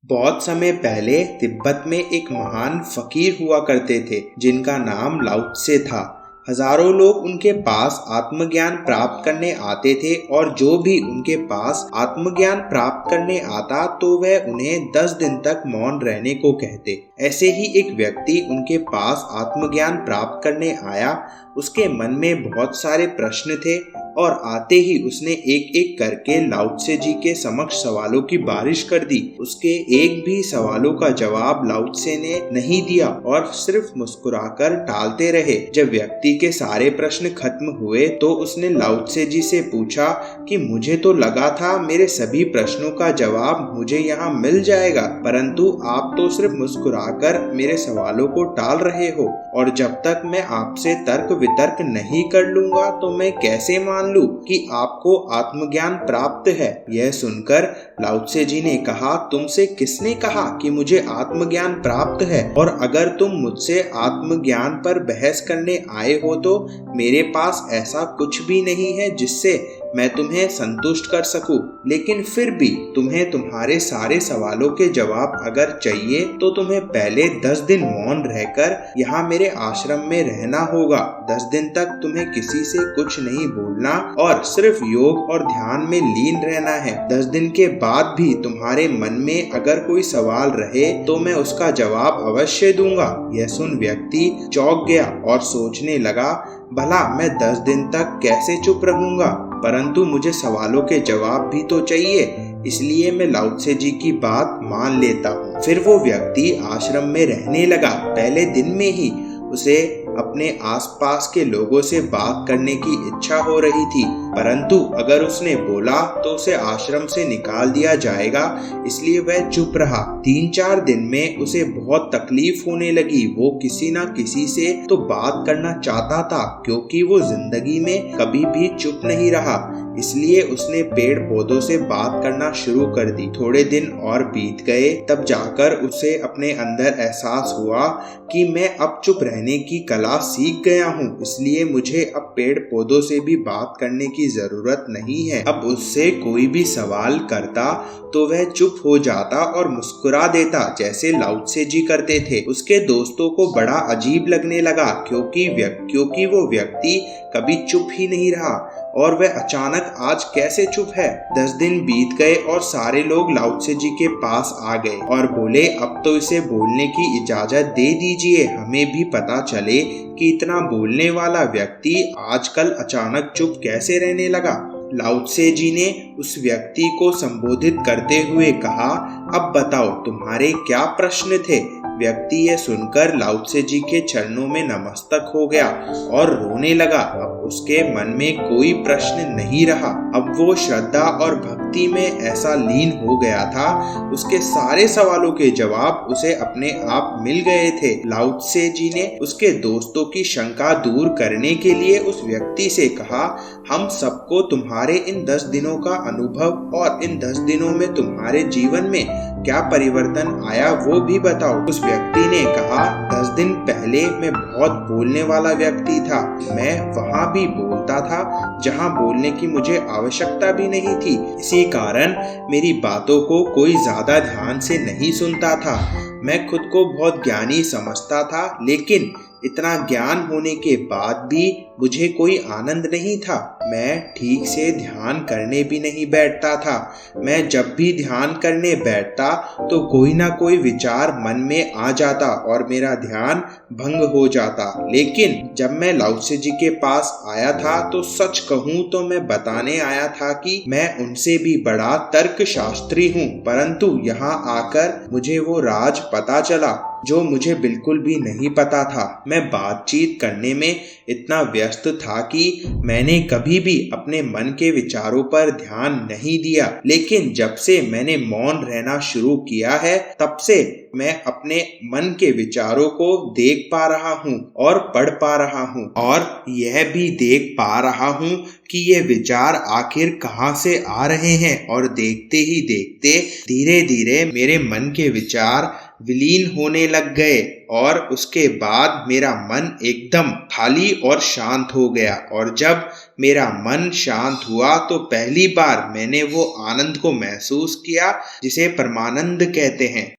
बहुत समय पहले तिब्बत में एक महान फकीर हुआ करते थे जिनका नाम लाओ त्से था। हजारों लोग उनके पास आत्मज्ञान प्राप्त करने आते थे और जो भी उनके पास आत्मज्ञान प्राप्त करने आता तो वह उन्हें 10 दिन तक मौन रहने को कहते। ऐसे ही एक व्यक्ति उनके पास आत्मज्ञान प्राप्त करने आया। उसके मन में बहुत सारे प्रश्न थे और आते ही उसने एक एक करके लाओ त्से जी के समक्ष सवालों की बारिश कर दी। उसके एक भी सवालों का जवाब लाओ त्से ने नहीं दिया और सिर्फ मुस्कुराकर टालते रहे। जब व्यक्ति के सारे प्रश्न खत्म हुए तो उसने लाओ त्से जी से पूछा कि मुझे तो लगा था मेरे सभी प्रश्नों का जवाब मुझे यहाँ मिल जाएगा, परंतु आप तो सिर्फ मुस्कुराकर मेरे सवालों को टाल रहे हो और जब तक मैं आपसे तर्क वितर्क नहीं कर लूंगा तो मैं कैसे मान लूं कि आपको आत्मज्ञान प्राप्त है। यह सुनकर लाओ त्से जी ने कहा, तुमसे किसने कहा कि मुझे आत्मज्ञान प्राप्त है? और अगर तुम मुझसे आत्मज्ञान पर बहस करने आए हो तो मेरे पास ऐसा कुछ भी नहीं है जिससे मैं तुम्हें संतुष्ट कर सकूं। लेकिन फिर भी तुम्हें तुम्हारे सारे सवालों के जवाब अगर चाहिए तो तुम्हें पहले 10 दिन मौन रहकर यहाँ मेरे आश्रम में रहना होगा। 10 दिन तक तुम्हें किसी से कुछ नहीं बोलना और सिर्फ योग और ध्यान में लीन रहना है। 10 दिन के बाद भी तुम्हारे मन में अगर कोई सवाल रहे तो मैं उसका जवाब अवश्य दूंगा। यह सुन व्यक्ति चौंक गया और सोचने लगा, भला मैं 10 दिन तक कैसे चुप रहूंगा, परंतु मुझे सवालों के जवाब भी तो चाहिए, इसलिए मैं लाओ त्से जी की बात मान लेता हूँ। फिर वो व्यक्ति आश्रम में रहने लगा। पहले दिन में ही उसे अपने आसपास के लोगों से बात करने की इच्छा हो रही थी, परंतु अगर उसने बोला तो उसे आश्रम से निकाल दिया जाएगा, इसलिए वह चुप रहा। 3-4 दिन में उसे बहुत तकलीफ होने लगी। वो किसी न किसी से तो बात करना चाहता था क्योंकि वो जिंदगी में कभी भी चुप नहीं रहा, इसलिए उसने पेड़ पौधों से बात करना शुरू कर दी। थोड़े दिन और बीत गए, तब जाकर उसे अपने अंदर एहसास हुआ कि मैं अब चुप रहने की कला सीख गया हूँ, इसलिए मुझे अब पेड़ पौधों से भी बात करने की जरूरत नहीं है। अब उससे कोई भी सवाल करता तो वह चुप हो जाता और मुस्कुरा देता जैसे लाओ त्से जी करते थे। उसके दोस्तों को बड़ा अजीब लगने लगा क्योंकि वो व्यक्ति कभी चुप ही नहीं रहा और वह अचानक आज कैसे चुप है। 10 दिन बीत गए और सारे लोग लाओ त्से जी के पास आ गए और बोले, अब तो इसे बोलने की इजाजत दे दीजिए, हमें भी पता चले कि इतना बोलने वाला व्यक्ति आजकल अचानक चुप कैसे रहने लगा। लाओ त्से जी ने उस व्यक्ति को संबोधित करते हुए कहा, अब बताओ तुम्हारे क्या प्रश्न थे? व्यक्ति ये सुनकर लाओ त्से जी के चरणों में नमस्तक हो गया और रोने लगा। अब उसके मन में कोई प्रश्न नहीं रहा। अब वो श्रद्धा और भक्ति में ऐसा लीन हो गया था, उसके सारे सवालों के जवाब उसे अपने आप मिल गए थे। लाओ त्से जी ने उसके दोस्तों की शंका दूर करने के लिए उस व्यक्ति से कहा, हम सबको तुम्हारे इन 10 दिनों का अनुभव और इन 10 दिनों में तुम्हारे जीवन में क्या परिवर्तन आया वो भी बताओ। उस व्यक्ति ने कहा, 10 दिन पहले मैं बहुत बोलने वाला व्यक्ति था। मैं वहाँ भी बोलता था जहाँ बोलने की मुझे आवश्यकता भी नहीं थी। इसी कारण मेरी बातों को कोई ज्यादा ध्यान से नहीं सुनता था। मैं खुद को बहुत ज्ञानी समझता था, लेकिन इतना ज्ञान होने के बाद भी मुझे कोई आनंद नहीं था। मैं ठीक से ध्यान करने भी नहीं बैठता था। मैं जब भी ध्यान करने बैठता तो कोई ना कोई विचार मन में आ जाता और मेरा ध्यान भंग हो जाता। लेकिन जब मैं लाओ त्से जी के पास आया था तो सच कहूँ तो मैं बताने आया था कि मैं उनसे भी बड़ा तर्कशास्त्री हूँ, परंतु यहाँ आकर मुझे वो राज पता चला जो मुझे बिल्कुल भी नहीं पता था। मैं बातचीत करने में इतना व्यस्त था कि मैंने कभी भी अपने मन के विचारों पर ध्यान नहीं दिया, लेकिन जब से मैंने मौन रहना शुरू किया है तब से मैं अपने मन के विचारों को देख पा रहा हूँ और पढ़ पा रहा हूँ और यह भी देख पा रहा हूँ कि ये विचार आखिर कहाँ से आ रहे हैं। और देखते ही देखते धीरे धीरे मेरे मन के विचार विलीन होने लग गए और उसके बाद मेरा मन एकदम खाली और शांत हो गया। और जब मेरा मन शांत हुआ तो पहली बार मैंने वो आनंद को महसूस किया जिसे परमानंद कहते हैं।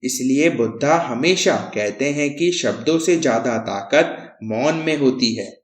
इसलिए बुद्धा हमेशा कहते हैं कि शब्दों से ज्यादा ताकत मौन में होती है।